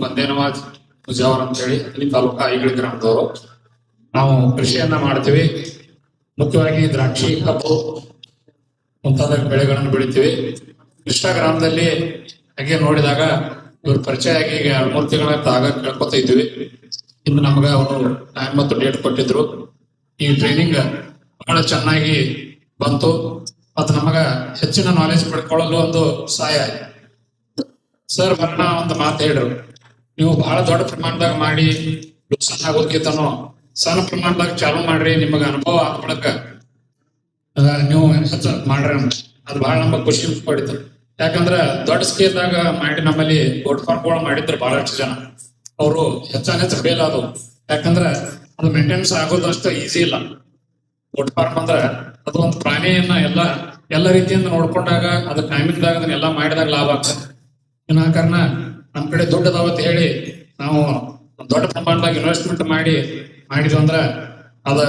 ಬಂದೇನವಾಜ್ ಮುಜಾವರ್ ಅಂತ ಹೇಳಿ ಅಲ್ಲಿ ತಾಲೂಕಾ ಐಗಳಿ ಗ್ರಾಮದವರು. ನಾವು ಕೃಷಿಯನ್ನ ಮಾಡ್ತೀವಿ. ಮುಖ್ಯವಾಗಿ ದ್ರಾಕ್ಷಿ, ಕಬ್ಬು ಮುಂತಾದ ಬೆಳೆಗಳನ್ನು ಬೆಳಿತೀವಿ. ಕೃಷ್ಣ ಗ್ರಾಮದಲ್ಲಿ ಹಾಗೆ ನೋಡಿದಾಗ ಇವ್ರ ಪರಿಚಯ ಆಗಿ ಈಗ 2-3 ತಿಂಗಳ ಆಗ ಕೇಳ್ಕೊತಾ ಇದ್ವಿ. ಇನ್ನು ನಮಗ ಅವರು ಟೈಮ್ ಮತ್ತು ಡೇಟ್ ಕೊಟ್ಟಿದ್ರು. ಈ ಟ್ರೈನಿಂಗ್ ಬಹಳ ಚೆನ್ನಾಗಿ ಬಂತು ಮತ್ತು ನಮಗ ಹೆಚ್ಚಿನ ನಾಲೆಜ್ ಪಡ್ಕೊಳ್ಳಲು ಒಂದು ಸಹಾಯ ಆಯ್ತು. ಸರ್ ಬರೋಣ ಒಂದು ಮಾತು ಹೇಳ್ರು, ನೀವು ಬಹಳ ದೊಡ್ಡ ಪ್ರಮಾಣದಾಗ ಮಾಡಿ ನುಕ್ಸಾನ್ ಆಗೋದಕ್ಕಿಂತನೂ ಸಣ್ಣ ಪ್ರಮಾಣದಾಗ ಚಾಲು ಮಾಡ್ರಿ, ನಿಮಗ ಅನುಭವ ಆದ ಬಳಿಕ ನೀವು ಹೆಚ್ಚು ಮಾಡ್ರಿ ಅಂತ. ಅದು ಬಹಳ ನಮಗ್ ಖುಷಿ ಪಡಿತು. ಯಾಕಂದ್ರ ದೊಡ್ಡ ಸ್ಕೇಲ್ದಾಗ ಮಾಡಿ ನಮ್ಮಲ್ಲಿ ಗೋಟ್ ಫಾರ್ಮ್ಗಳು ಮಾಡಿದ್ರು ಬಹಳಷ್ಟು ಜನ, ಅವರು ಹೆಚ್ಚು ಫೇಲ್ ಆದವು. ಯಾಕಂದ್ರ ಅದು ಮೇಂಟೆನೆನ್ಸ್ ಆಗೋದು ಅಷ್ಟು ಈಸಿ ಇಲ್ಲ. ಗೋಟ್ ಫಾರ್ಮ್ ಅಂದ್ರ ಅದು ಒಂದು ಪ್ರಾಣಿಯನ್ನ ಎಲ್ಲ ರೀತಿಯಿಂದ ನೋಡ್ಕೊಂಡಾಗ ಅದು ಟೈಮಿಂಗ್ದಾಗ ಅದನ್ನೆಲ್ಲ ಮಾಡಿದಾಗ ಲಾಭ ಆಗ್ತದೆ. ಇನ್ನ ಕಾರಣ ನಮ್ ಕಡೆ ದುಡ್ಡದಾವತ್ ಹೇಳಿ ನಾವು ದೊಡ್ಡ ಪ್ರಮಾಣದಾಗ ಇನ್ವೆಸ್ಟ್ಮೆಂಟ್ ಮಾಡಿದ್ವಿ ಅಂದ್ರ ಅದ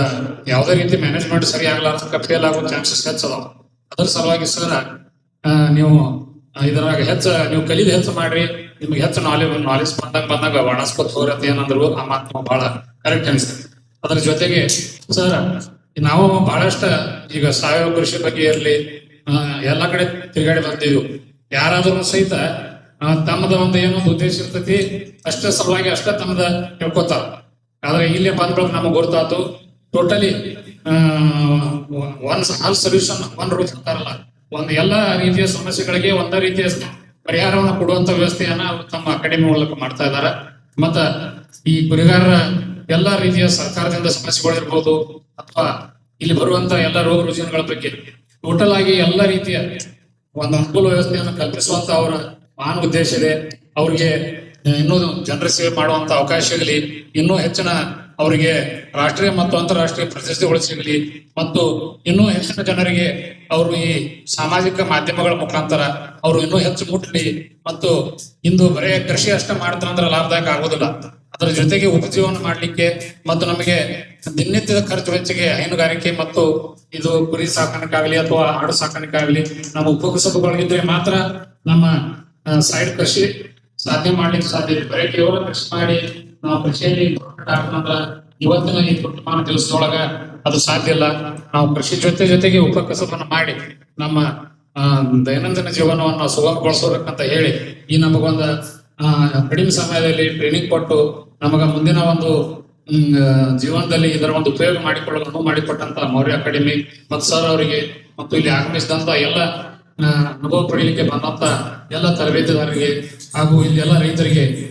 ಯಾವ್ದೇ ರೀತಿ ಮ್ಯಾನೇಜ್ಮೆಂಟ್ ಸರಿ ಆಗ್ಲಾರ್ದ ಫೇಲ್ ಆಗೋ ಚಾನ್ಸಸ್ ಹೆಚ್ಚದಾವ. ಅದ್ರ ಸಲುವಾಗಿ ಸರ್ ನೀವು ಇದ್ರಾಗ ನೀವು ಕಲೀದ್ ಹೆಚ್ಚು ಮಾಡ್ರಿ, ನಿಮ್ಗೆ ಹೆಚ್ಚು ನಾಲೆಜ್ ಬಂದಾಗ ವನಸ್ಪತಿ ಹೋರತ್ತೆ ಏನಂದ್ರು ಆ ಮಾತು ಬಹಳ ಕರೆಕ್ಟ್ ಅನ್ಸುತ್ತೆ. ಅದ್ರ ಜೊತೆಗೆ ಸರ್ ನಾವು ಬಹಳಷ್ಟ ಈಗ ಸಾವಯವ ಕೃಷಿ ಬಗ್ಗೆ ಇರ್ಲಿ ಎಲ್ಲಾ ಕಡೆ ತಿರುಗಾಡಿ ಬಂದಿದ್ವು. ಯಾರಾದ್ರೂ ಸಹಿತ ತಮ್ಮದ ಒಂದು ಏನೊಂದು ಉದ್ದೇಶ ಇರ್ತೈತಿ, ಅಷ್ಟೇ ಸಲುವಾಗಿ ಅಷ್ಟೇ ತಮ್ಮದ ತಿಳ್ಕೊತಾರ. ಆದ್ರೆ ಇಲ್ಲೇ ಬಂದ್ಬಿಟ್ಟು ನಮಗ್ ಗೊತ್ತಾತು totally all solution one route ಅಂತಾರಲ್ಲ, ಒಂದು ಎಲ್ಲಾ ರೀತಿಯ ಸಮಸ್ಯೆಗಳಿಗೆ ಒಂದೇ ರೀತಿಯ ಪರಿಹಾರವನ್ನು ಕೊಡುವಂತ ವ್ಯವಸ್ಥೆಯನ್ನ ತಮ್ಮ ಅಕಾಡೆಮಿ ಮೂಲಕ ಮಾಡ್ತಾ ಇದ್ದಾರೆ. ಮತ್ತ ಈ ಕುರಿಗಾರರ ಎಲ್ಲಾ ರೀತಿಯ ಸರ್ಕಾರದಿಂದ ಸಮಸ್ಯೆಗಳಿರ್ಬೋದು ಅಥವಾ ಇಲ್ಲಿ ಬರುವಂತ ಎಲ್ಲ ರೋಗ ರುಜಿನಗಳ ಬಗ್ಗೆ ಟೋಟಲ್ ಆಗಿ ಎಲ್ಲ ರೀತಿಯ ಒಂದು ಅನುಕೂಲ ವ್ಯವಸ್ಥೆಯನ್ನು ಕಲ್ಪಿಸುವಂತ ಅವರ ಮಹಾನ್ ಉದ್ದೇಶ ಇದೆ. ಅವ್ರಿಗೆ ಇನ್ನೂ ಜನರ ಸೇವೆ ಮಾಡುವಂತ ಅವಕಾಶ ಸಿಗಲಿ, ಇನ್ನೂ ಹೆಚ್ಚಿನ ಅವರಿಗೆ ರಾಷ್ಟ್ರೀಯ ಮತ್ತು ಅಂತಾರಾಷ್ಟ್ರೀಯ ಪ್ರಶಸ್ತಿಗಳು ಸಿಗಲಿ, ಮತ್ತು ಇನ್ನೂ ಹೆಚ್ಚಿನ ಜನರಿಗೆ ಅವರು ಈ ಸಾಮಾಜಿಕ ಮಾಧ್ಯಮಗಳ ಮುಖಾಂತರ ಅವರು ಇನ್ನೂ ಹೆಚ್ಚು ಮುಟ್ಟಲಿ. ಮತ್ತು ಇಂದು ಬರೇ ಕೃಷಿ ಅಷ್ಟೇ ಮಾಡ್ತಾರಂದ್ರೆ ಲಾಭದಾಯಕ ಆಗೋದಿಲ್ಲ. ಅದರ ಜೊತೆಗೆ ಉಪಜೀವನ ಮಾಡ್ಲಿಕ್ಕೆ ಮತ್ತು ನಮಗೆ ದಿನನಿತ್ಯದ ಖರ್ಚು ವೆಚ್ಚಗೆ ಹೈನುಗಾರಿಕೆ ಮತ್ತು ಇದು ಕುರಿ ಸಾಕಾಣಿಕೆ ಆಗಲಿ ಅಥವಾ ಆಡು ಸಾಕಾಣಿಕೆ ಆಗಲಿ ನಮ್ಮ ಉಪಕಸಬುಗಳಿದ್ರೆ ಮಾತ್ರ ನಮ್ಮ ಸೈಡ್ ಕೃಷಿ ಸಾಧನೆ ಮಾಡ್ಲಿಕ್ಕೆ ಸಾಧ್ಯ ಇದೆ. ಬರೀ ಕೇವಲ ಕೃಷಿ ಮಾಡಿ ನಾವು ಕೃಷಿಯಲ್ಲಿ ಇವತ್ತಿನ ಈ ವರ್ತಮಾನ ದಿವಸದೊಳಗ ಅದು ಸಾಧ್ಯ ಇಲ್ಲ. ನಾವು ಕೃಷಿ ಜೊತೆಗೆ ಉಪಕಸಬನ್ನು ಮಾಡಿ ನಮ್ಮ ದೈನಂದಿನ ಜೀವನವನ್ನು ಸುಗಮಗೊಳಿಸಬೇಕಂತ ಹೇಳಿ ಈ ನಮಗೊಂದು ಕಡಿಮೆ ಸಮಯದಲ್ಲಿ ಟ್ರೈನಿಂಗ್ ಕೊಟ್ಟು ನಮಗ ಮುಂದಿನ ಒಂದು ಜೀವನದಲ್ಲಿ ಇದರ ಒಂದು ಉಪಯೋಗ ಮಾಡಿಕೊಳ್ಳಲು ಮಾಡಿಕೊಟ್ಟಂತ ಮೌರ್ಯ ಅಕಾಡೆಮಿ ಮತ್ತು ಸರ್ ಅವರಿಗೆ ಮತ್ತು ಇಲ್ಲಿ ಆಗಮಿಸಿದಂತ ಎಲ್ಲ ಅನುಭವ ಪಡೀಲಿಕ್ಕೆ ಬಂದಂತ ಎಲ್ಲ ತರಬೇತಿದಾರರಿಗೆ ಹಾಗೂ ಇಲ್ಲಿ ಎಲ್ಲ ರೈತರಿಗೆ